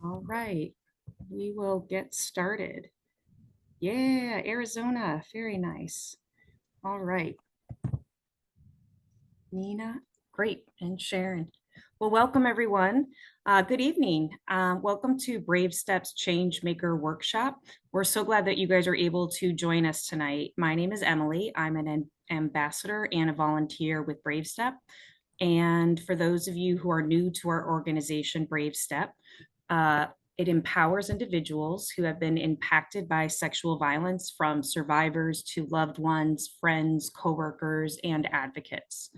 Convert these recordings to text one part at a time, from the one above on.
All right, we will get started. Yeah, Arizona, very nice. All right, Nina, great, and Sharon. Well, welcome everyone. Good evening. Welcome to Brave Steps Changemaker Workshop. We're so glad that you guys are able to join us tonight. My name is Emily. I'm an ambassador and a volunteer with Brave Step. And for those of you who are new to our organization, Brave Step, uh, it empowers individuals who have been impacted by sexual violence, from survivors to loved ones, friends, coworkers, and advocates.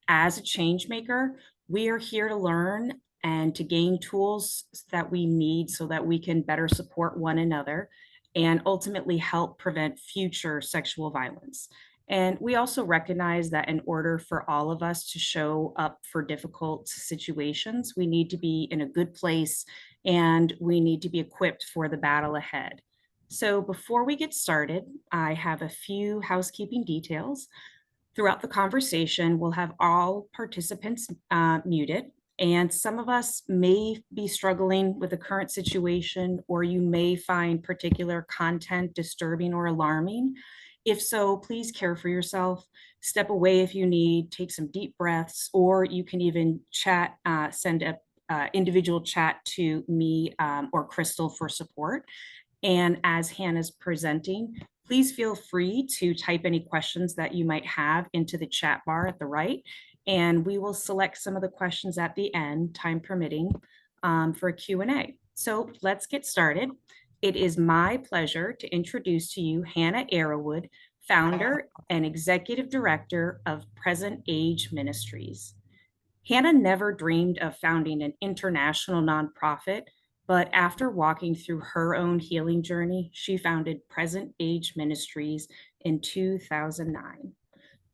As a change maker, we are here to learn and to gain tools that we need so that we can better support one another and ultimately help prevent future sexual violence. And we also recognize that in order for all of us to show up for difficult situations, we need to be in a good place and we need to be equipped for the battle ahead. So before we get started, I have a few housekeeping details. Throughout the conversation, we'll have all participants muted, and some of us may be struggling with the current situation, or you may find particular content disturbing or alarming. If so, please care for yourself. Step away if you need, take some deep breaths, or you can even chat, send a individual chat to me or Crystal for support. And as Hannah's presenting, please feel free to type any questions that you might have into the chat bar at the right. And we will select some of the questions at the end, time permitting, for a Q&A. So let's get started. It is my pleasure to introduce to you Hannah Arrowood, founder and executive director of Present Age Ministries. Hannah never dreamed of founding an international nonprofit, but after walking through her own healing journey, she founded Present Age Ministries in 2009.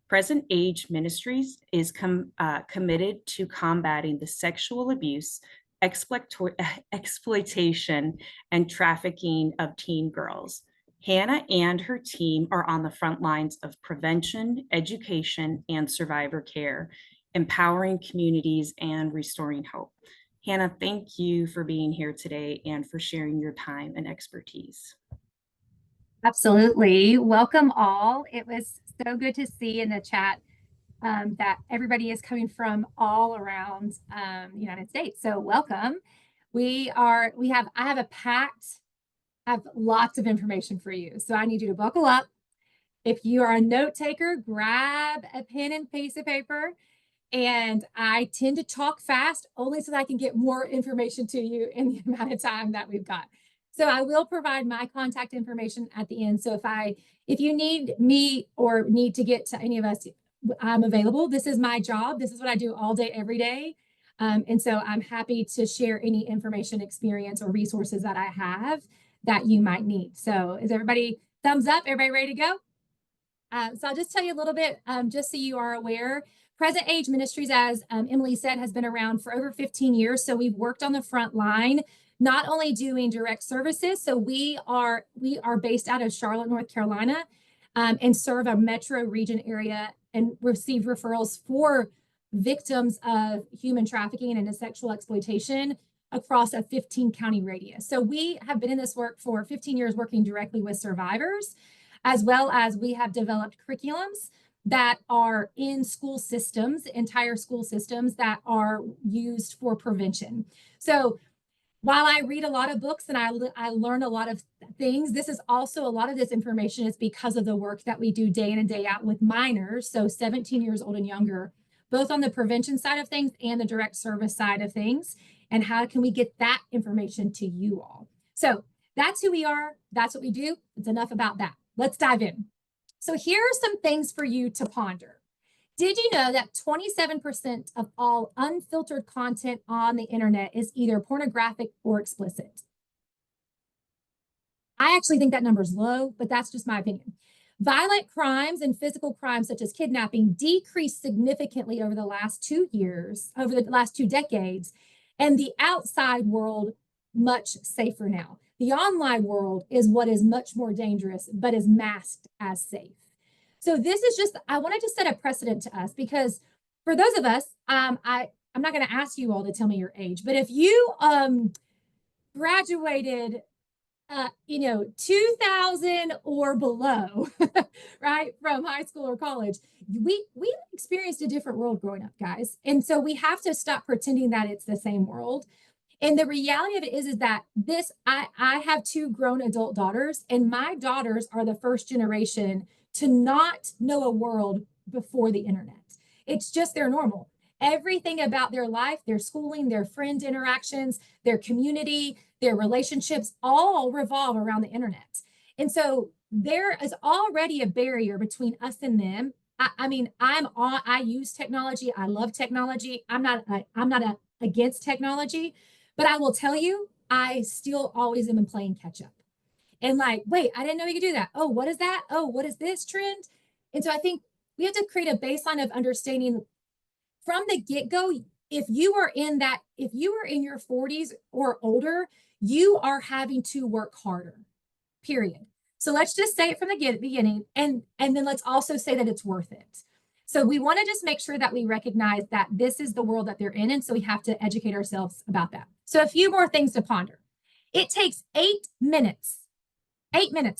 Present Age Ministries is committed to combating the sexual abuse, exploitation, and trafficking of teen girls. Hannah and her team are on the front lines of prevention, education, and survivor care, empowering communities and restoring hope. Hannah, thank you for being here today and for sharing your time and expertise. Absolutely. Welcome all. It was so good to see in the chat that everybody is coming from all around the United States. So welcome. I have lots of information for you. So I need you to buckle up. If you are a note taker, grab a pen and piece of paper. And I tend to talk fast only so that I can get more information to you in the amount of time that we've got. So I will provide my contact information at the end. So if you need me or need to get to any of us, I'm available. This is my job. This is what I do all day, every day. And so I'm happy to share any information, experience, or resources that I have that you might need. So is everybody thumbs up? Everybody ready to go? So I'll just tell you a little bit, just so you are aware. Present Age Ministries, as Emily said, has been around for over 15 years. So we've worked on the front line, not only doing direct services. So we are based out of Charlotte, North Carolina, and serve a metro region area and receive referrals for victims of human trafficking and sexual exploitation across a 15 county radius. So we have been in this work for 15 years, working directly with survivors, as well as we have developed curriculums that are in school systems, entire school systems that are used for prevention. So while I read a lot of books and I learn a lot of things, this is also a lot of this information is because of the work that we do day in and day out with minors, so 17 years old and younger, both on the prevention side of things and the direct service side of things. And how can we get that information to you all? So that's who we are. That's what we do. It's enough about that. Let's dive in. So here are some things for you to ponder. Did you know that 27% of all unfiltered content on the internet is either pornographic or explicit? I actually think that number is low, but that's just my opinion. Violent crimes and physical crimes such as kidnapping decreased significantly over the last 2 years, over the last 2 decades, and the outside world much safer now. The online world is what is much more dangerous, but is masked as safe. So this is just, I wanted to set a precedent to us, because for those of us, I'm not going to ask you all to tell me your age, but if you graduated 2000 or below, right, from high school or college, we experienced a different world growing up, guys. And so we have to stop pretending that it's the same world. And the reality of it is that I have two grown adult daughters, and my daughters are the first generation to not know a world before the internet. It's just their normal. Everything about their life, their schooling, their friend interactions, their community, their relationships all revolve around the internet. And so there is already a barrier between us and them. I mean, I use technology. I love technology. I'm not against technology, but I will tell you, I still always am playing catch up. And like, wait, I didn't know you could do that. Oh, what is that? Oh, what is this trend? And so I think we have to create a baseline of understanding from the get-go. If you are in your 40s or older, you are having to work harder, period. So let's just say it from the beginning, and then let's also say that it's worth it. So we want to just make sure that we recognize that this is the world that they're in, and so we have to educate ourselves about that. So a few more things to ponder. It takes 8 minutes,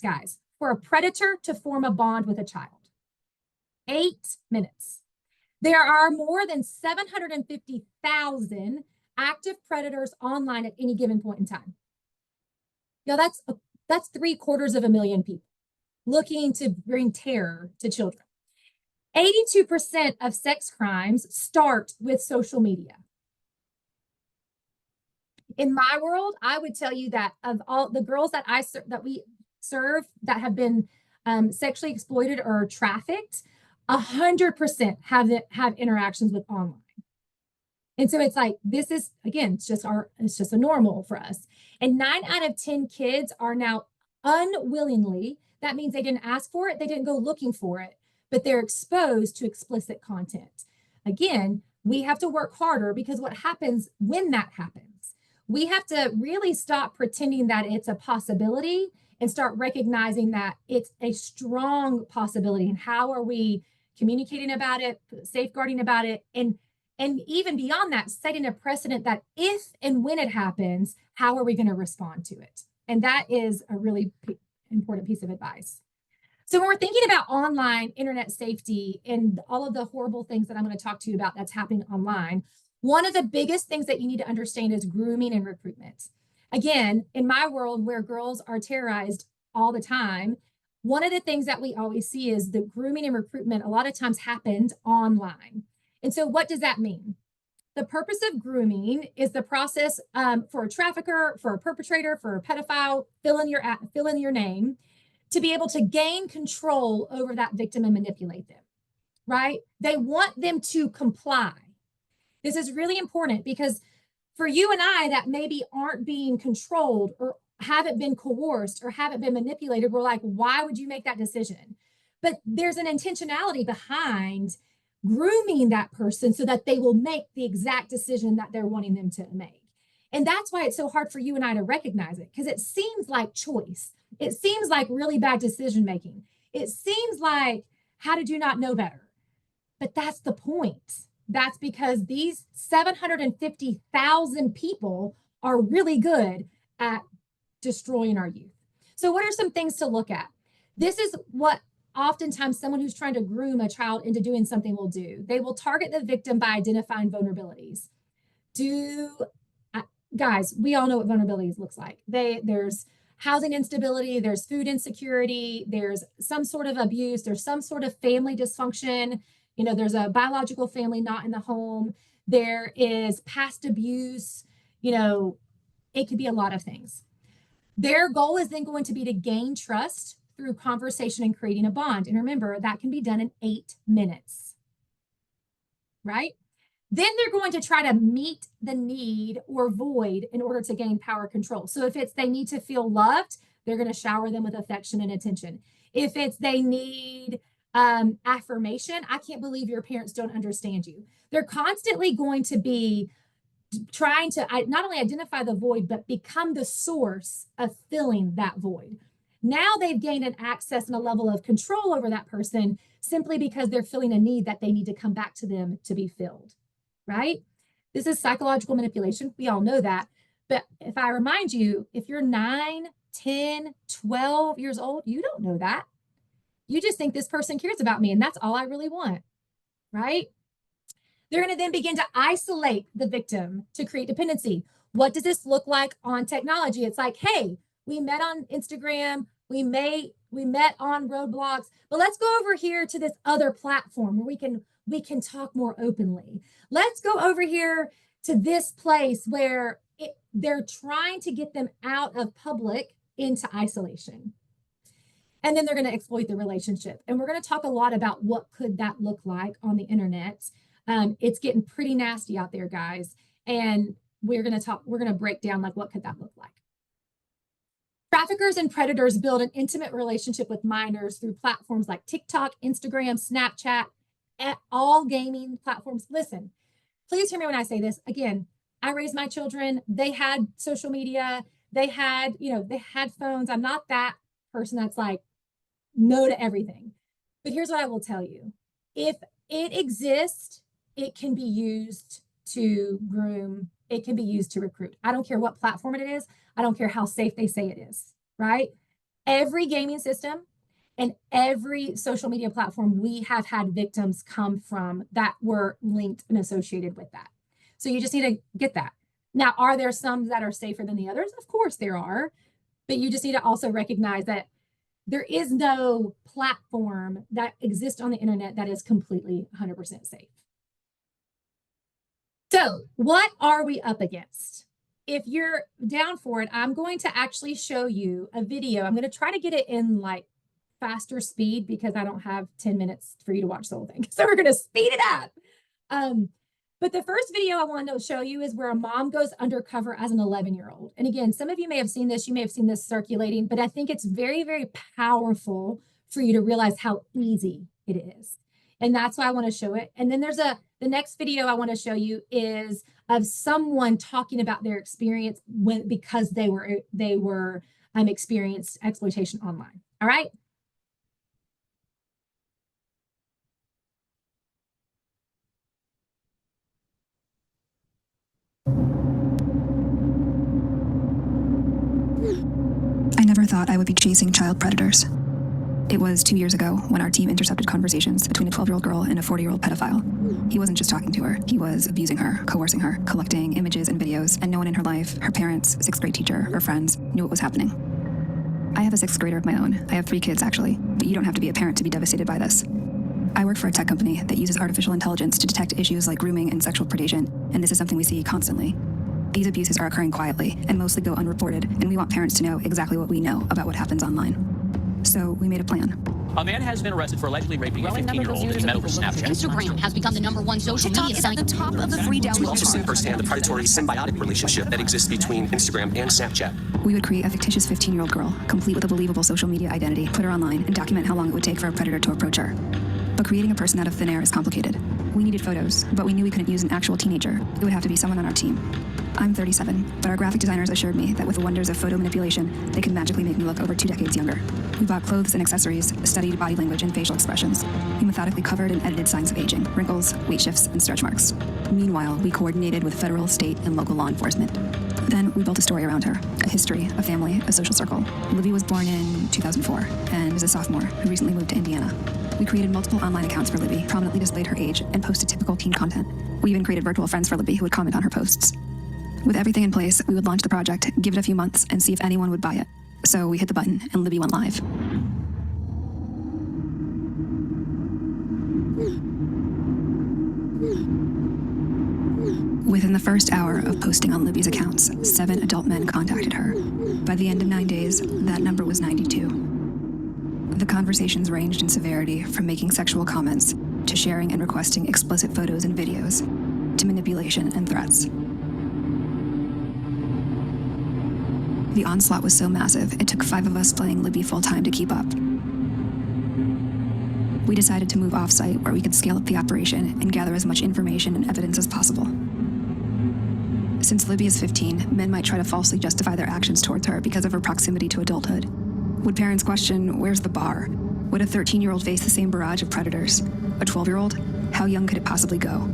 guys, for a predator to form a bond with a child. 8 minutes. There are more than 750,000 active predators online at any given point in time. That's 750,000 people looking to bring terror to children. 82% of sex crimes start with social media. In my world, I would tell you that of all the girls that we serve that have been sexually exploited or trafficked, 100% have interactions with online. And so it's like, this is, again, it's just a normal for us. And 9 out of 10 kids are now unwillingly, that means they didn't ask for it, they didn't go looking for it, but they're exposed to explicit content. Again, we have to work harder, because what happens when that happens? We have to really stop pretending that it's a possibility and start recognizing that it's a strong possibility. And how are we communicating about it, safeguarding about it, and even beyond that, setting a precedent that if and when it happens, how are we going to respond to it? And that is a really important piece of advice. So when we're thinking about online internet safety and all of the horrible things that I'm going to talk to you about that's happening online, one of the biggest things that you need to understand is grooming and recruitment. Again, in my world where girls are terrorized all the time, one of the things that we always see is the grooming and recruitment a lot of times happens online. And so what does that mean? The purpose of grooming is the process for a trafficker, for a perpetrator, for a pedophile, fill in your name, to be able to gain control over that victim and manipulate them, right? They want them to comply. This is really important, because for you and I that maybe aren't being controlled or haven't been coerced or haven't been manipulated, we're like, why would you make that decision? But there's an intentionality behind grooming that person so that they will make the exact decision that they're wanting them to make. And that's why it's so hard for you and I to recognize it, because it seems like choice. It seems like really bad decision making. It seems like, how did you not know better? But that's the point. That's because these 750,000 people are really good at destroying our youth. So what are some things to look at? This is what oftentimes someone who's trying to groom a child into doing something will do. They will target the victim by identifying vulnerabilities. Guys, we all know what vulnerabilities looks like. There's housing instability, there's food insecurity, there's some sort of abuse, there's some sort of family dysfunction. There's a biological family not in the home. There is past abuse. It could be a lot of things. Their goal is then going to be to gain trust through conversation and creating a bond. And remember, that can be done in 8 minutes, right? Then they're going to try to meet the need or void in order to gain power control. So if it's they need to feel loved, they're going to shower them with affection and attention. If it's they need affirmation, I can't believe your parents don't understand you. They're constantly going to be trying to not only identify the void, but become the source of filling that void. Now they've gained an access and a level of control over that person simply because they're filling a need that they need to come back to them to be filled, right? This is psychological manipulation. We all know that. But if I remind you, if you're 9, 10, 12 years old, you don't know that. You just think this person cares about me, and that's all I really want, right? They're going to then begin to isolate the victim to create dependency. What does this look like on technology? It's like, hey, we met on Instagram, we met on Roadblocks, but let's go over here to this other platform where we can talk more openly. Let's go over here to this place where they're trying to get them out of public into isolation. And then they're going to exploit the relationship. And we're going to talk a lot about what could that look like on the internet. It's getting pretty nasty out there, guys. And we're going to break down like, what could that look like? Traffickers and predators build an intimate relationship with minors through platforms like TikTok, Instagram, Snapchat, all gaming platforms. Listen, please hear me when I say this. Again, I raised my children. They had social media. They had phones. I'm not that person that's like no to everything. But here's what I will tell you. If it exists, it can be used to groom. It can be used to recruit. I don't care what platform it is. I don't care how safe they say it is, right? Every gaming system and every social media platform, we have had victims come from that were linked and associated with that. So you just need to get that. Now, are there some that are safer than the others? Of course there are, but you just need to also recognize that there is no platform that exists on the internet that is completely 100% safe. So what are we up against? If you're down for it, I'm going to actually show you a video. I'm going to try to get it in like faster speed because I don't have 10 minutes for you to watch the whole thing. So we're going to speed it up. But the first video I want to show you is where a mom goes undercover as an 11-year-old. And again, some of you may have seen this. You may have seen this circulating, but I think it's very, very powerful for you to realize how easy it is. And that's why I want to show it. And then the next video I want to show you is of someone talking about their experience because they were experienced exploitation online. All right. I never thought I would be chasing child predators. It was 2 years ago when our team intercepted conversations between a 12-year-old girl and a 40-year-old pedophile. He wasn't just talking to her, he was abusing her, coercing her, collecting images and videos, and no one in her life, her parents, sixth grade teacher, or friends, knew what was happening. I have a sixth grader of my own. I have 3 kids, actually, but you don't have to be a parent to be devastated by this. I work for a tech company that uses artificial intelligence to detect issues like grooming and sexual predation, and this is something we see constantly. These abuses are occurring quietly and mostly go unreported, and we want parents to know exactly what we know about what happens online. So we made a plan. A man has been arrested for allegedly raping a 15-year-old that he met over Snapchat. Instagram has become the #1 social media site at the top of the free download. We've also seen firsthand the predatory symbiotic relationship that exists between Instagram and Snapchat. We would create a fictitious 15-year-old girl, complete with a believable social media identity, put her online, and document how long it would take for a predator to approach her. But creating a person out of thin air is complicated. We needed photos, but we knew we couldn't use an actual teenager. It would have to be someone on our team. I'm 37, but our graphic designers assured me that with the wonders of photo manipulation, they could magically make me look over 2 decades younger. We bought clothes and accessories, studied body language and facial expressions. We methodically covered and edited signs of aging, wrinkles, weight shifts, and stretch marks. Meanwhile, we coordinated with federal, state, and local law enforcement. Then we built a story around her, a history, a family, a social circle. Libby was born in 2004 and is a sophomore who recently moved to Indiana. We created multiple online accounts for Libby, prominently displayed her age, and posted typical teen content. We even created virtual friends for Libby who would comment on her posts. With everything in place, we would launch the project, give it a few months, and see if anyone would buy it. So we hit the button, and Libby went live. Within the first hour of posting on Libby's accounts, 7 adult men contacted her. By the end of 9 days, that number was 92. The conversations ranged in severity from making sexual comments to sharing and requesting explicit photos and videos to manipulation and threats. The onslaught was so massive, it took 5 of us playing Libby full-time to keep up. We decided to move off-site where we could scale up the operation and gather as much information and evidence as possible. Since Libby is 15, men might try to falsely justify their actions towards her because of her proximity to adulthood. Would parents question, where's the bar? Would a 13-year-old face the same barrage of predators? A 12-year-old? How young could it possibly go?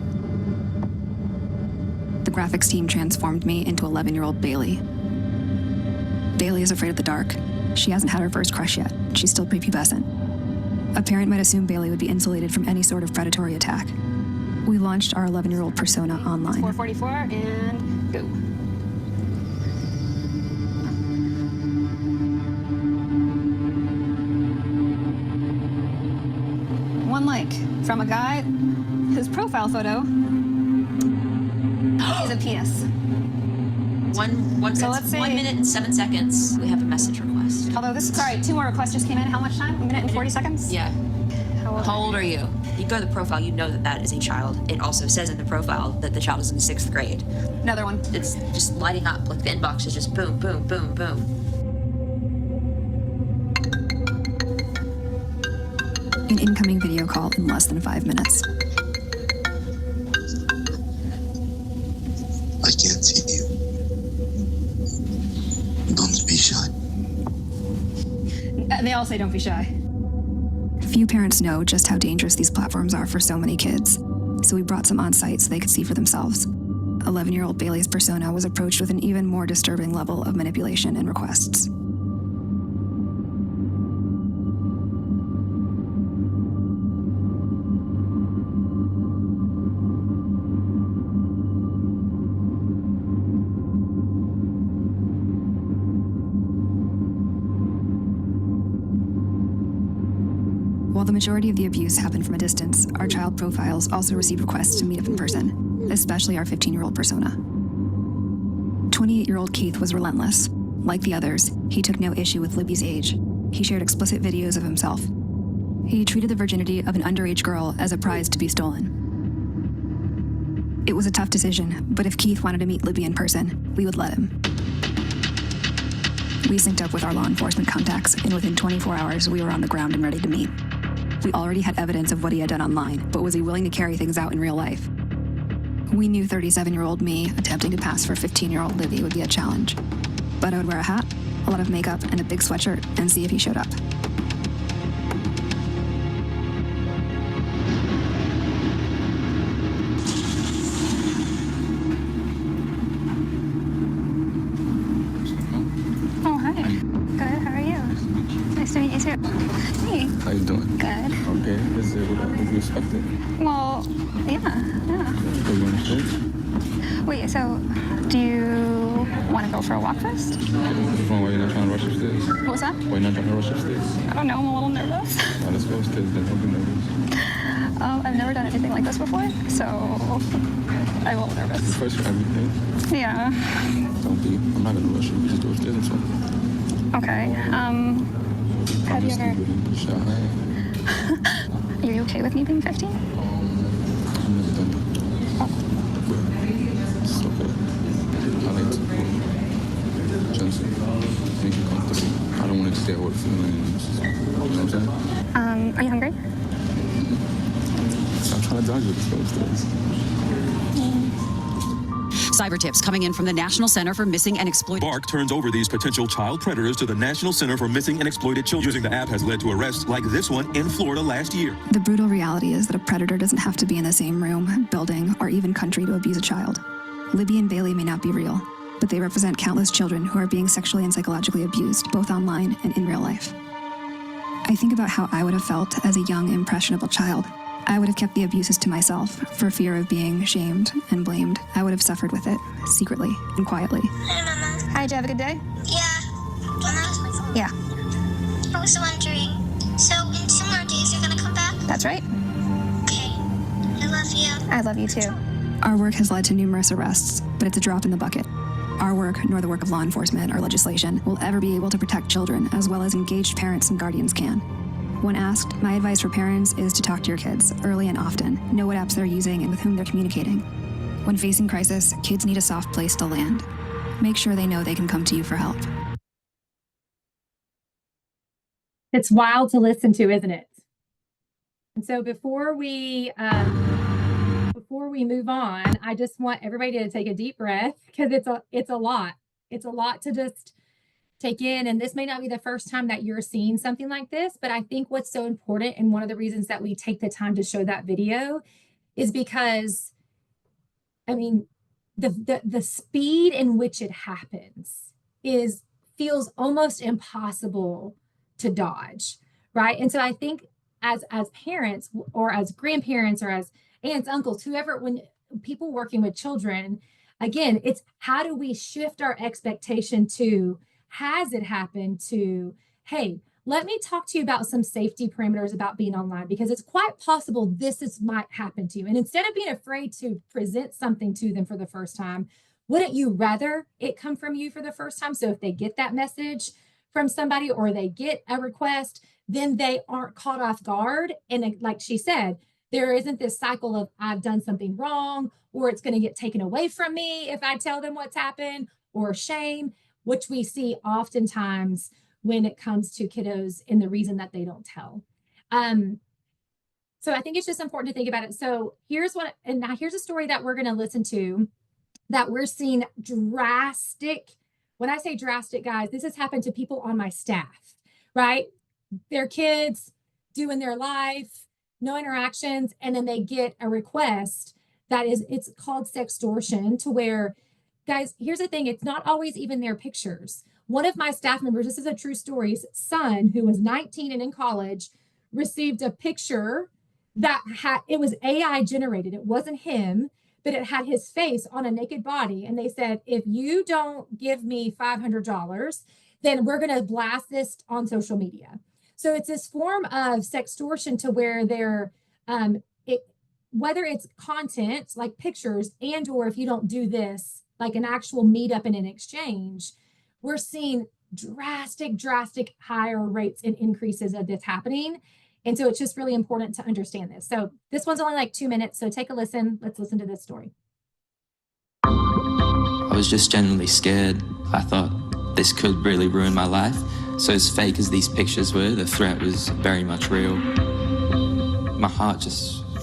The graphics team transformed me into 11-year-old Bailey. Bailey is afraid of the dark. She hasn't had her first crush yet. She's still prepubescent. A parent might assume Bailey would be insulated from any sort of predatory attack. We launched our 11-year-old persona online. 444 and go. One like from a guy whose profile photo is a penis. So let's say 1 minute and 7 seconds. We have a message request. Although this, sorry, 2 more requests just came in. How much time? A minute and 40 seconds? Yeah. How old are you? You go to the profile, you know that that is a child. It also says in the profile that the child is in 6th grade. Another one. It's just lighting up. Like the inbox is just boom, boom, boom, boom. An incoming video call in less than 5 minutes. I can't see you. Don't be shy. They all say don't be shy. Few parents know just how dangerous these platforms are for so many kids, so we brought some on site so they could see for themselves. 11-year-old Bailey's persona was approached with an even more disturbing level of manipulation and requests. While the majority of the abuse happened from a distance, our child profiles also received requests to meet up in person, especially our 15-year-old persona. 28-year-old Keith was relentless. Like the others, he took no issue with Libby's age. He shared explicit videos of himself. He treated the virginity of an underage girl as a prize to be stolen. It was a tough decision, but if Keith wanted to meet Libby in person, we would let him. We synced up with our law enforcement contacts, and within 24 hours, we were on the ground and ready to meet. We already had evidence of what he had done online, but was he willing to carry things out in real life? We knew 37-year-old me attempting to pass for 15-year-old Libby would be a challenge. But I would wear a hat, a lot of makeup, and a big sweatshirt and see if he showed up. Oh, hi. Good, how are you? Nice to meet you too. Hey. How you doing? Good. Okay, is it what you expected? Well, yeah. So you want to shoot? Wait, so do you want to go for a walk first? Why you're not trying to rush upstairs? What was that? Why you not trying to rush upstairs? I don't know, I'm a little nervous. Now let's go upstairs, then don't be nervous. I've never done anything like this before, so I'm a little nervous. It's first for everything. Yeah. Don't be, I'm not going to rush you. Just go upstairs and talk. Okay. Have you ever... Shy. Are you okay with me being 15? I've never done that. But it's okay. I like to gently make you comfortable. I don't want to stay with feelings. You know what I'm saying? Are you hungry? I'm trying to dodge you. Let's go upstairs. Cyber tips coming in from the National Center for Missing and Exploited. Bark turns over these potential child predators to the National Center for Missing and Exploited Children. Using the app has led to arrests like this one in Florida last year. The brutal reality is that a predator doesn't have to be in the same room, building, or even country to abuse a child. Libby and Bailey may not be real, but they represent countless children who are being sexually and psychologically abused, both online and in real life. I think about how I would have felt as a young, impressionable child. I would have kept the abuses to myself for fear of being shamed and blamed. I would have suffered with it, secretly and quietly. Hi, Mama. Hi, did you have a good day? Yeah. Mama? Yeah. I was wondering, so in 2 more days you're gonna come back? That's right. Okay. I love you. I love you too. Our work has led to numerous arrests, but it's a drop in the bucket. Our work, nor the work of law enforcement or legislation, will ever be able to protect children as well as engaged parents and guardians can. When asked, my advice for parents is to talk to your kids early and often, know what apps they're using and with whom they're communicating. When facing crisis, kids need a soft place to land. Make sure they know they can come to you for help. It's wild to listen to, isn't it? And so before we move on, I just want everybody to take a deep breath because it's a lot. It's a lot to just take in. And this may not be the first time that you're seeing something like this, but I think what's so important, and one of the reasons that we take the time to show that video, is because, I mean, the speed in which it happens feels almost impossible to dodge, right? And so I think as parents or as grandparents or as aunts, uncles, whoever, when people working with children, again, it's how do we shift our expectation to, has it happened, to, hey, let me talk to you about some safety parameters about being online, because it's quite possible might happen to you. And instead of being afraid to present something to them for the first time, wouldn't you rather it come from you for the first time? So if they get that message from somebody or they get a request, then they aren't caught off guard. And like she said, there isn't this cycle of I've done something wrong, or it's going to get taken away from me if I tell them what's happened, or shame, which we see oftentimes when it comes to kiddos and the reason that they don't tell. So I think it's just important to think about it. So here's a story that we're going to listen to that we're seeing drastic. When I say drastic, guys, this has happened to people on my staff, right? Their kids doing their life, no interactions, and then they get a request it's called sextortion, to where, guys, here's the thing, it's not always even their pictures. One of my staff members, this is a true story, son, who was 19 and in college, received a picture that it was AI generated. It wasn't him, but it had his face on a naked body. And they said, if you don't give me $500, then we're going to blast this on social media. So it's this form of sextortion, to where they're, whether it's content like pictures, and or if you don't do this, like an actual meetup and an exchange, we're seeing drastic higher rates and increases of this happening. And so it's just really important to understand this. So this one's only like 2 minutes, so take a listen. Let's listen to this story. I was just genuinely scared. I thought this could really ruin my life. So as fake as these pictures were, the threat was very much real. My heart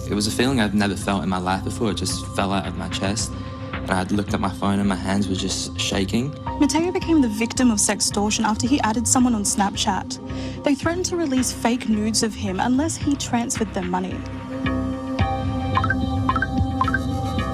it was a feeling I've never felt in my life before. It just fell out of my chest. And I looked at my phone and my hands were just shaking. Mateo became the victim of sextortion after he added someone on Snapchat. They threatened to release fake nudes of him unless he transferred them money.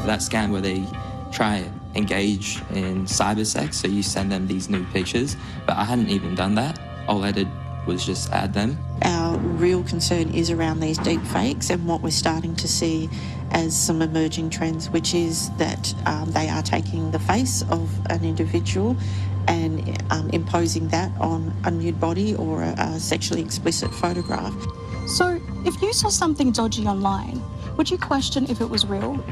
That scam where they try and engage in cyber sex, so you send them these nude pictures, but I hadn't even done that. All I did was just add them. Our real concern is around these deep fakes and what we're starting to see as some emerging trends, which is that they are taking the face of an individual and imposing that on a nude body or a sexually explicit photograph. So if you saw something dodgy online, would you question if it was real?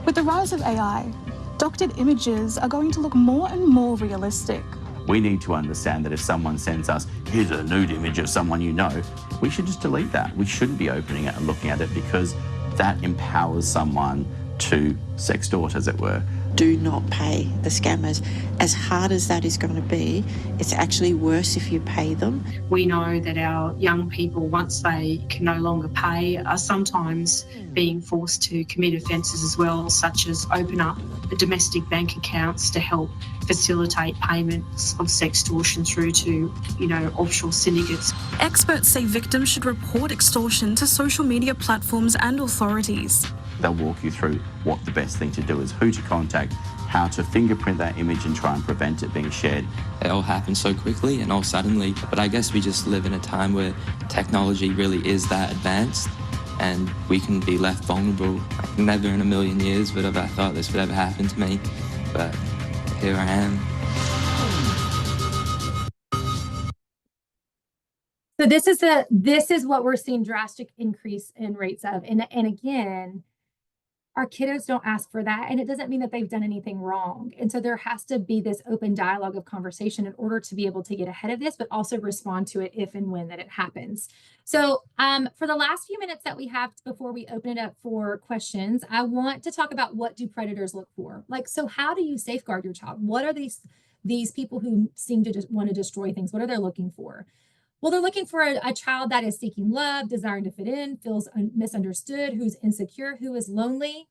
With the rise of AI, doctored images are going to look more and more realistic. We need to understand that if someone sends us, here's a nude image of someone you know, we should just delete that. We shouldn't be opening it and looking at it, because that empowers someone to sextort, as it were. Do not pay the scammers. As hard as that is going to be, it's actually worse if you pay them. We know that our young people, once they can no longer pay, are sometimes being forced to commit offences as well, such as open up domestic bank accounts to help facilitate payments of sextortion through to, offshore syndicates. Experts say victims should report extortion to social media platforms and authorities. They'll walk you through what the best thing to do is, who to contact, how to fingerprint that image and try and prevent it being shared. It all happened so quickly and all suddenly, but I guess we just live in a time where technology really is that advanced and we can be left vulnerable. Like, never in a million years would have I thought this would ever happen to me, but here I am. So this is what we're seeing drastic increase in rates of. And again, our kiddos don't ask for that. And it doesn't mean that they've done anything wrong. And so there has to be this open dialogue of conversation in order to be able to get ahead of this, but also respond to it if and when that it happens. So for the last few minutes that we have before we open it up for questions, I want to talk about, what do predators look for? Like, so how do you safeguard your child? What are these people who seem to just want to destroy things? What are they looking for? Well, they're looking for a child that is seeking love, desiring to fit in, feels misunderstood, who's insecure, who is lonely.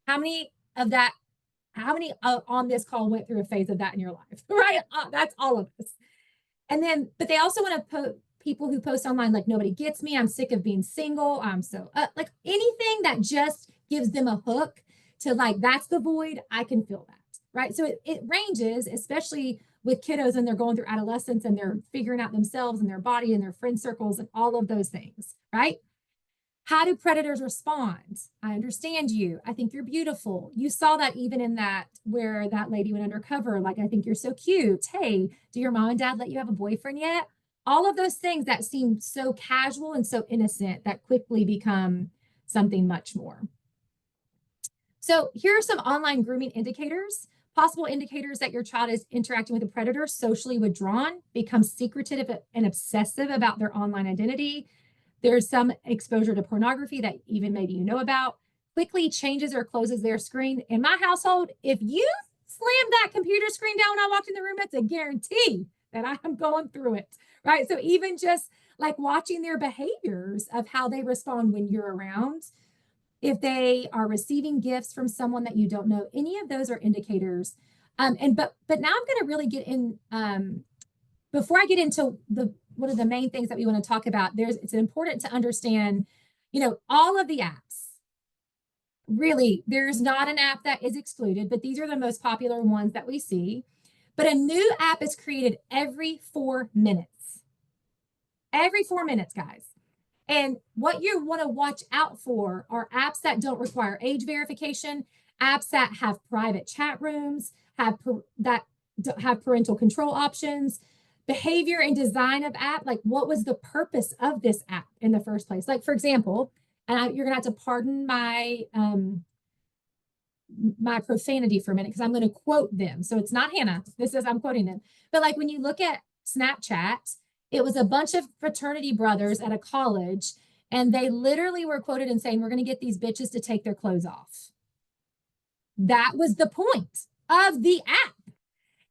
How many on this call went through a phase of that in your life, right? That's all of us. And then, but they also want to people who post online like, nobody gets me, I'm sick of being single, I'm so, like anything that just gives them a hook to like, that's the void, I can fill that. right? So it ranges, especially with kiddos and they're going through adolescence and they're figuring out themselves and their body and their friend circles and all of those things, right? How do predators respond? I understand you. I think you're beautiful. You saw that even in that where that lady went undercover. Like, I think you're so cute. Hey, do your mom and dad let you have a boyfriend yet? All of those things that seem so casual and so innocent that quickly become something much more. So here are some online grooming indicators. Possible indicators that your child is interacting with a predator: socially withdrawn, becomes secretive and obsessive about their online identity. There's some exposure to pornography that even maybe you know about, quickly changes or closes their screen. In my household, if you slammed that computer screen down when I walked in the room, it's a guarantee that I am going through it, right? So even just like watching their behaviors of how they respond when you're around, if they are receiving gifts from someone that you don't know, any of those are indicators. But now I'm going to really get in, before I get into one of the main things that we want to talk about, it's important to understand, all of the apps. Really, there's not an app that is excluded, but these are the most popular ones that we see. But a new app is created every 4 minutes. Every 4 minutes, guys. And what you want to watch out for are apps that don't require age verification, apps that have private chat rooms, that have parental control options, behavior and design of app. Like, what was the purpose of this app in the first place? Like, for example, and you're gonna have to pardon my my profanity for a minute because I'm going to quote them. So it's not Hannah. This is, I'm quoting them. But like when you look at Snapchat, it was a bunch of fraternity brothers at a college, and they literally were quoted in saying, "We're going to get these bitches to take their clothes off." That was the point of the app.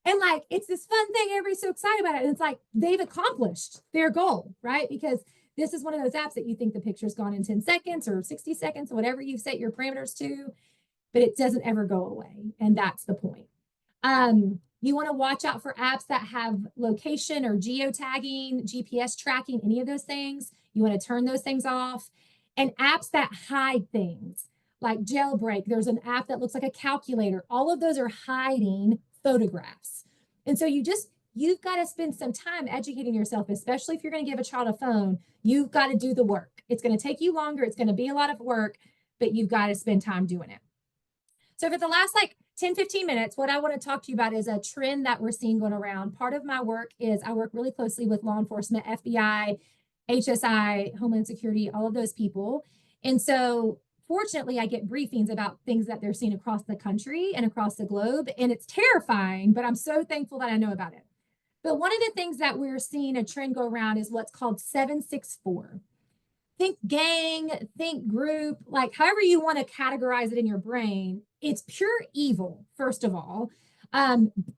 And like, it's this fun thing. Everybody's so excited about it. And it's like, they've accomplished their goal, right? Because this is one of those apps that you think the picture's gone in 10 seconds or 60 seconds, whatever you set your parameters to, but it doesn't ever go away. And that's the point. You want to watch out for apps that have location or geotagging, GPS tracking, any of those things. You want to turn those things off. And apps that hide things like Jailbreak. There's an app that looks like a calculator. All of those are hiding photographs. And so you've got to spend some time educating yourself, especially if you're going to give a child a phone. You've got to do the work. It's going to take you longer. It's going to be a lot of work, but you've got to spend time doing it. So for the last 10, 15 minutes, what I want to talk to you about is a trend that we're seeing going around. Part of my work is I work really closely with law enforcement, FBI, HSI, Homeland Security, all of those people. And so fortunately, I get briefings about things that they're seeing across the country and across the globe. And it's terrifying, but I'm so thankful that I know about it. But one of the things that we're seeing a trend go around is what's called 764. Think gang, think group, like however you want to categorize it in your brain. It's pure evil, first of all.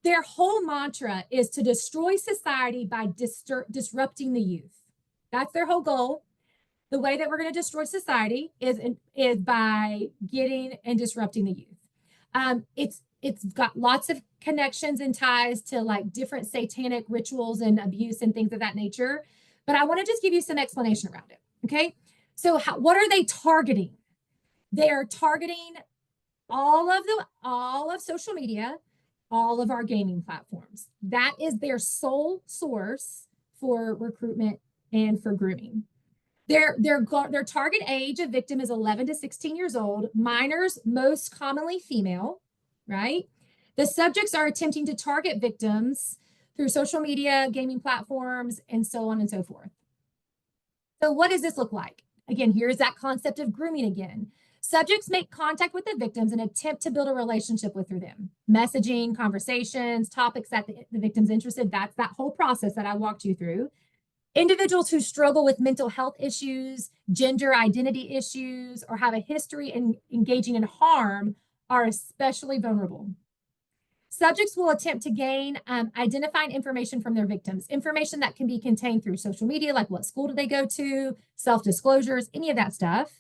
Their whole mantra is to destroy society by disrupting the youth. That's their whole goal. The way that we're going to destroy society is by getting and disrupting the youth. It's got lots of connections and ties to like different satanic rituals and abuse and things of that nature. But I want to just give you some explanation around it. Okay. So what are they targeting? They are targeting all of social media, all of our gaming platforms. That is their sole source for recruitment and for grooming. Their target age of victim is 11 to 16 years old, minors, most commonly female, right? The subjects are attempting to target victims through social media, gaming platforms, and so on and so forth. So what does this look like? Again, here's that concept of grooming again. Subjects make contact with the victims and attempt to build a relationship with them. Messaging, conversations, topics that the victim's interested. That's that whole process that I walked you through. Individuals who struggle with mental health issues, gender identity issues, or have a history in engaging in harm are especially vulnerable. Subjects will attempt to gain identifying information from their victims, information that can be contained through social media, like what school do they go to, self-disclosures, any of that stuff,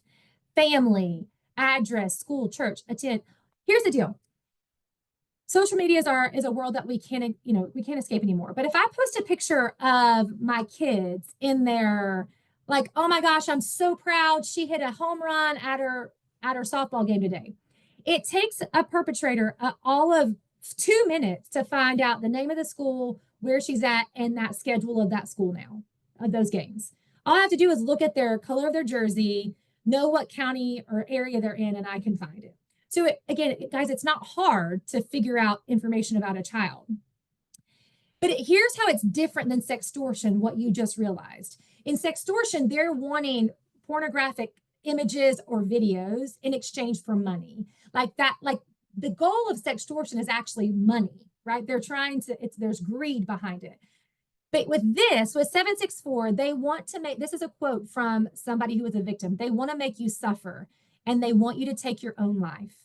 family, address, school, church, attend. Here's the deal. Social media is a world that we can't escape anymore. But if I post a picture of my kids in their, like, oh my gosh, I'm so proud, she hit a home run at her softball game today. It takes a perpetrator all of 2 minutes to find out the name of the school, where she's at, and that schedule of that school now, of those games. All I have to do is look at their color of their jersey, know what county or area they're in, and I can find it. So again, guys, it's not hard to figure out information about a child. But here's how it's different than sextortion, what you just realized. In sextortion, they're wanting pornographic images or videos in exchange for money. Like that, like the goal of sextortion is actually money, right? They're trying to, there's greed behind it. But with 764, they want to make, this is a quote from somebody who was a victim. They want to make you suffer and they want you to take your own life.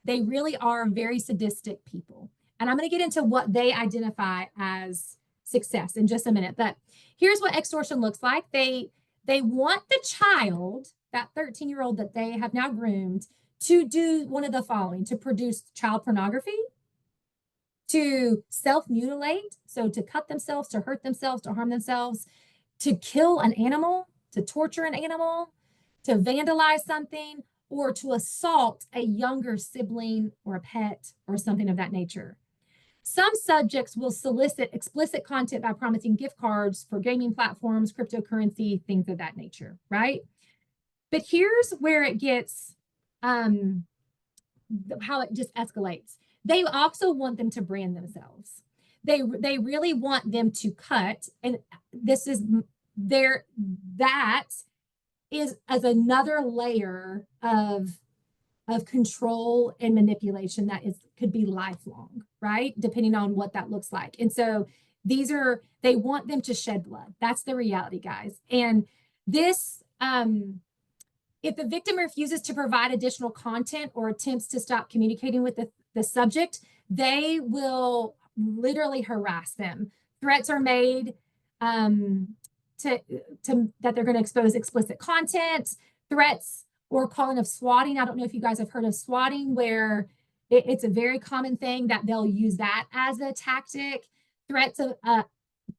They really are very sadistic people. And I'm going to get into what they identify as success in just a minute. But here's what extortion looks like. They want the child, that 13-year-old that they have now groomed, to do one of the following: to produce child pornography, to self-mutilate, so to cut themselves, to hurt themselves, to harm themselves, to kill an animal, to torture an animal, to vandalize something, or to assault a younger sibling or a pet or something of that nature. Some subjects will solicit explicit content by promising gift cards for gaming platforms, cryptocurrency, things of that nature, right? But here's where it gets, how it just escalates. They also want them to brand themselves. They really want them to cut, and this is that is as another layer of control and manipulation that could be lifelong, right? Depending on what that looks like. And so they want them to shed blood. That's the reality, guys. And this, if the victim refuses to provide additional content or attempts to stop communicating with the subject, they will literally harass them. Threats are made that they're going to expose explicit content, threats or calling of swatting. I don't know if you guys have heard of swatting, where it's a very common thing that they'll use that as a tactic. Threats of,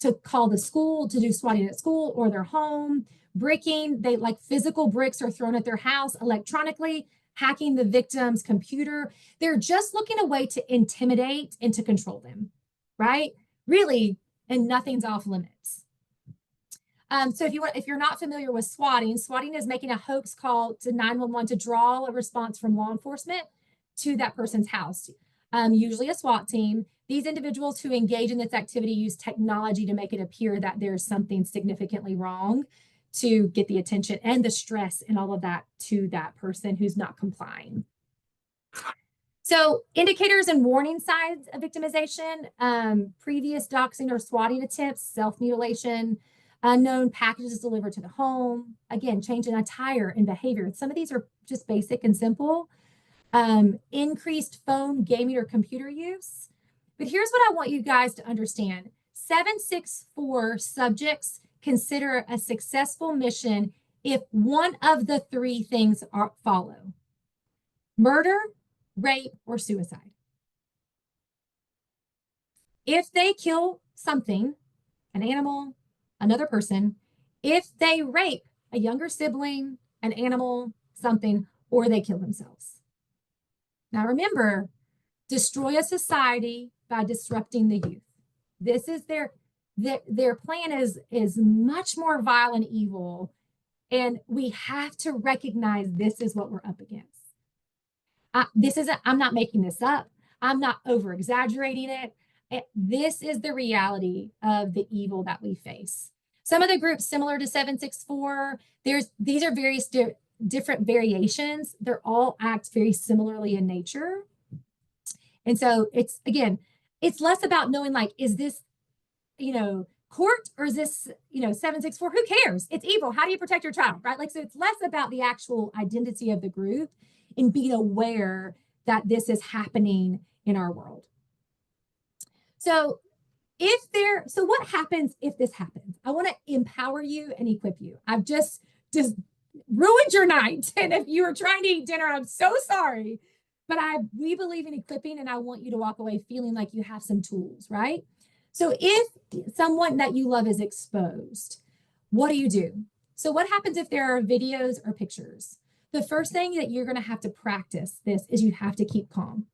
to call the school, to do swatting at school or their home. Bricking, they like physical bricks are thrown at their house electronically, hacking the victim's computer. They're just looking a way to intimidate and to control them, right? Really, and nothing's off limits. So if you're not familiar with swatting is making a hoax call to 911 to draw a response from law enforcement to that person's house, usually a SWAT team. These individuals who engage in this activity use technology to make it appear that there's something significantly wrong, to get the attention and the stress and all of that to that person who's not complying. So indicators and warning signs of victimization: previous doxing or swatting attempts, self-mutilation, unknown packages delivered to the home, again, change in attire and behavior. Some of these are just basic and simple. Increased phone, gaming, or computer use. But here's what I want you guys to understand. 764 subjects consider a successful mission if one of the three things follow: murder, rape, or suicide. If they kill something, an animal, another person, if they rape a younger sibling, an animal, something, or they kill themselves. Now remember, destroy a society by disrupting the youth. This is their plan is much more vile and evil, and we have to recognize this is what we're up against. I'm not making this up. I'm not over exaggerating it. This is the reality of the evil that we face. Some of the groups similar to 764, these are various different variations. They're all act very similarly in nature. And so it's less about knowing, like, is this, court, or is this, 764? Who cares? It's evil. How do you protect your child, right? Like, so it's less about the actual identity of the group and being aware that this is happening in our world. So what happens if this happens? I want to empower you and equip you. I've just ruined your night. And if you were trying to eat dinner, I'm so sorry. But we believe in equipping, and I want you to walk away feeling like you have some tools, right? So if someone that you love is exposed, what do you do? So what happens if there are videos or pictures? The first thing that you're going to have to practice this is you have to keep calm.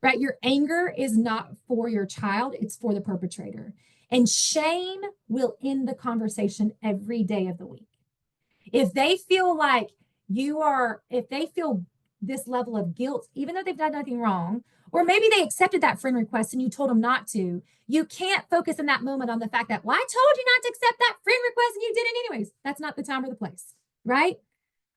right? Your anger is not for your child, it's for the perpetrator. And shame will end the conversation every day of the week. If they feel like if they feel this level of guilt, even though they've done nothing wrong, or maybe they accepted that friend request and you told them not to, you can't focus in that moment on the fact that, well, I told you not to accept that friend request and you did it anyways. That's not the time or the place, right?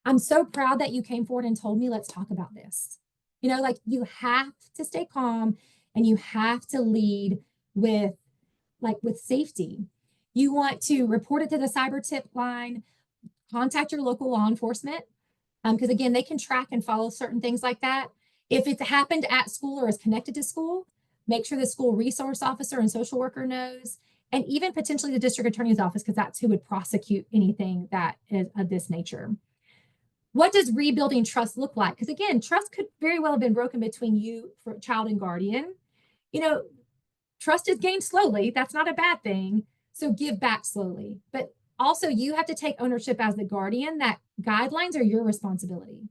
I'm so proud that you came forward and told me, let's talk about this. You know, like you have to stay calm and you have to lead with safety. You want to report it to the cyber tip line, contact your local law enforcement, because again, they can track and follow certain things like that. If it's happened at school or is connected to school, make sure the school resource officer and social worker knows, and even potentially the district attorney's office, because that's who would prosecute anything that is of this nature. What does rebuilding trust look like? Because again, trust could very well have been broken between you, for child and guardian. You know, trust is gained slowly. That's not a bad thing. So give back slowly. But also, you have to take ownership as the guardian that guidelines are your responsibility.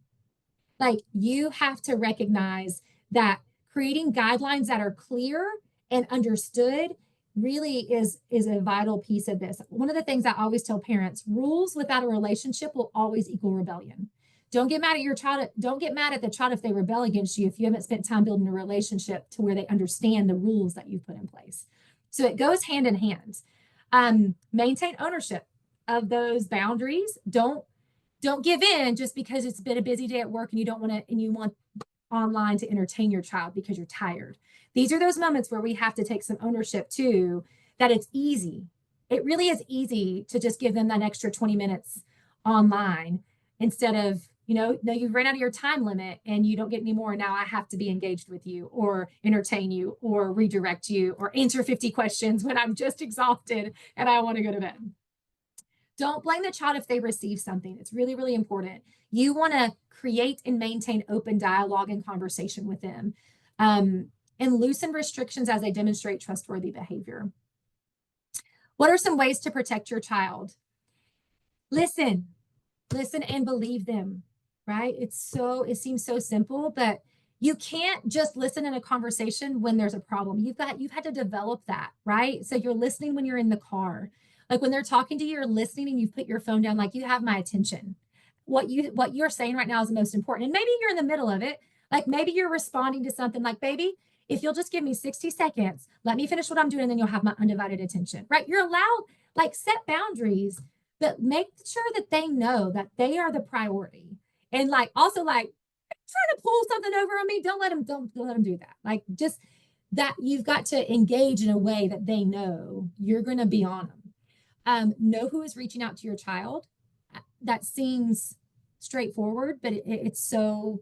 Like, you have to recognize that creating guidelines that are clear and understood really is a vital piece of this. One of the things I always tell parents, rules without a relationship will always equal rebellion. Don't get mad at your child. Don't get mad at the child if they rebel against you if you haven't spent time building a relationship to where they understand the rules that you've put in place. So it goes hand in hand. Maintain ownership of those boundaries. Don't give in just because it's been a busy day at work and you don't want to, and you want online to entertain your child because you're tired. These are those moments where we have to take some ownership too, that it's easy. It really is easy to just give them that extra 20 minutes online instead of, no, you've ran out of your time limit and you don't get any more. Now I have to be engaged with you or entertain you or redirect you or answer 50 questions when I'm just exhausted and I want to go to bed. Don't blame the child if they receive something. It's really, really important. You want to create and maintain open dialogue and conversation with them, and loosen restrictions as they demonstrate trustworthy behavior. What are some ways to protect your child? Listen and believe them, right? It seems so simple, but you can't just listen in a conversation when there's a problem. You've had to develop that, right? So you're listening when you're in the car. Like when they're talking to you, you're listening and you put your phone down, like you have my attention. What you're saying right now is the most important. And maybe you're in the middle of it. Like maybe you're responding to something like, baby, if you'll just give me 60 seconds, let me finish what I'm doing, and then you'll have my undivided attention, right? You're allowed, like, set boundaries, but make sure that they know that they are the priority. And like, also like, trying to pull something over on me, don't let them do that. Like, just that you've got to engage in a way that they know you're going to be on them. Know who is reaching out to your child. That seems straightforward, but it's so,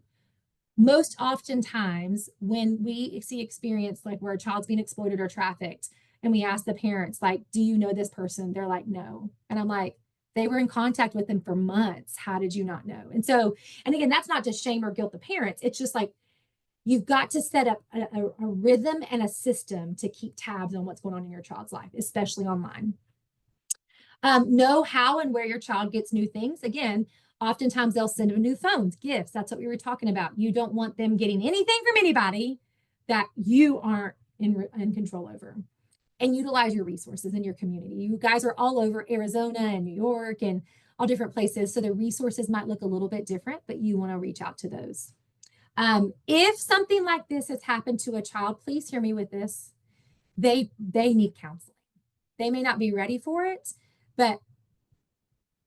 most oftentimes when we see experience like where a child's being exploited or trafficked and we ask the parents, like, do you know this person? They're like, no. And I'm like, they were in contact with them for months. How did you not know? And so, and again, that's not just shame or guilt the parents. It's just like, you've got to set up a rhythm and a system to keep tabs on what's going on in your child's life, especially online. Know how and where your child gets new things. Again, oftentimes they'll send them new phones, gifts. That's what we were talking about. You don't want them getting anything from anybody that you aren't in control over. And utilize your resources in your community. You guys are all over Arizona and New York and all different places. So the resources might look a little bit different, but you want to reach out to those. If something like this has happened to a child, please hear me with this. They need counseling. They may not be ready for it, but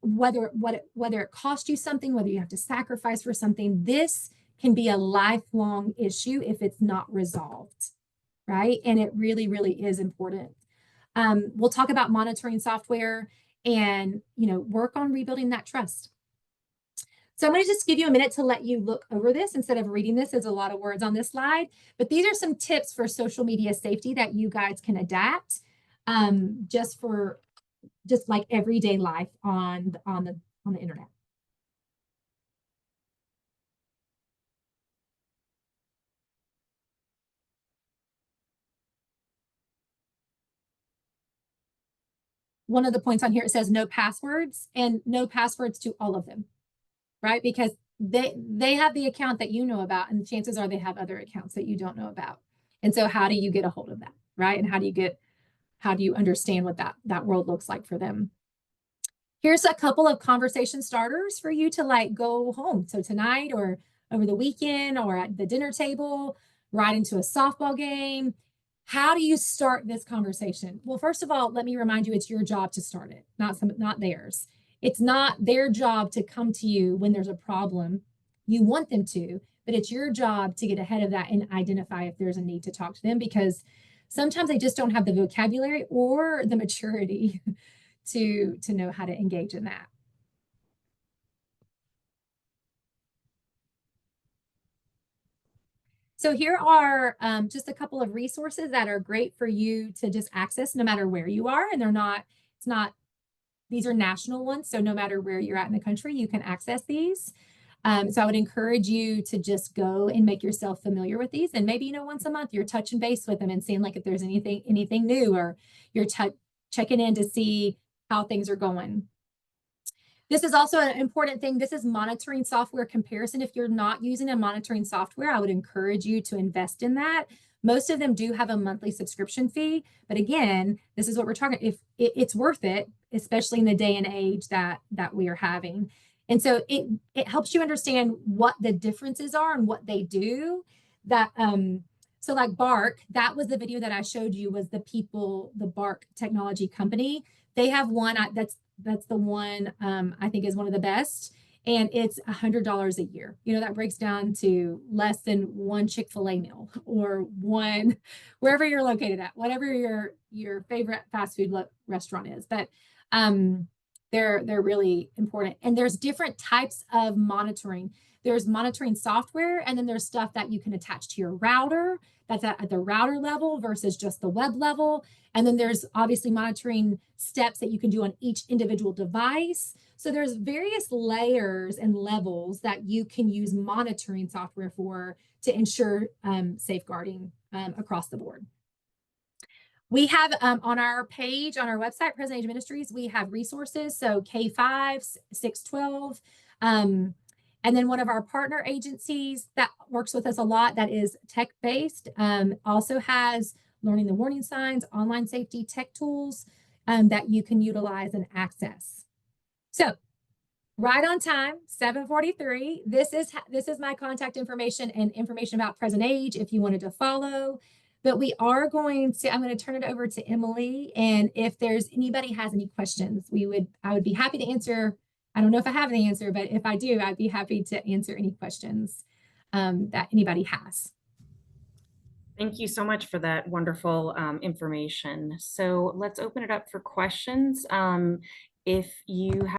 whether it costs you something, whether you have to sacrifice for something, this can be a lifelong issue if it's not resolved, right? And it really, really is important. We'll talk about monitoring software and, work on rebuilding that trust. So I'm going to just give you a minute to let you look over this instead of reading this. There's a lot of words on this slide, but these are some tips for social media safety that you guys can adapt just like everyday life on the internet. One of the points on here, it says no passwords, and no passwords to all of them, right? Because they have the account that you know about, and chances are they have other accounts that you don't know about. And so how do you get a hold of that, right? And how do you understand what that world looks like for them? Here's a couple of conversation starters for you to like go home. So tonight or over the weekend or at the dinner table, right into a softball game. How do you start this conversation? Well, first of all, let me remind you, it's your job to start it, not theirs. It's not their job to come to you when there's a problem. You want them to, but it's your job to get ahead of that and identify if there's a need to talk to them, because sometimes they just don't have the vocabulary or the maturity to know how to engage in that. So here are just a couple of resources that are great for you to just access no matter where you are. And these are national ones. So no matter where you're at in the country, you can access these. So I would encourage you to just go and make yourself familiar with these. And maybe, once a month you're touching base with them and seeing like if there's anything new, or you're checking in to see how things are going. This is also an important thing. This is monitoring software comparison. If you're not using a monitoring software, I would encourage you to invest in that. Most of them do have a monthly subscription fee, but again, this is what we're talking. If it's worth it, especially in the day and age that we are having. And so it helps you understand what the differences are and what they do. So like Bark, that was the video that I showed you, was the Bark technology company. They have one that's the one I think is one of the best, and it's $100 a year. That breaks down to less than one Chick-fil-A meal or one wherever you're located at, whatever your favorite fast food restaurant is. But they're really important. And there's different types of monitoring. There's monitoring software, and then there's stuff that you can attach to your router that's at the router level versus just the web level. And then there's obviously monitoring steps that you can do on each individual device. So there's various layers and levels that you can use monitoring software for to ensure safeguarding across the board. We have on our page, on our website, Present Age Ministries, we have resources. So K5, 612, and then one of our partner agencies that works with us a lot, that is tech-based, also has learning the warning signs, online safety tech tools that you can utilize and access. So right on time, 7:43. This is my contact information and information about Present Age if you wanted to follow. But I'm going to turn it over to Emily. And if there's anybody has any questions, I would be happy to answer. I don't know if I have the answer, but if I do, I'd be happy to answer any questions that anybody has. Thank you so much for that wonderful information. So let's open it up for questions. If you have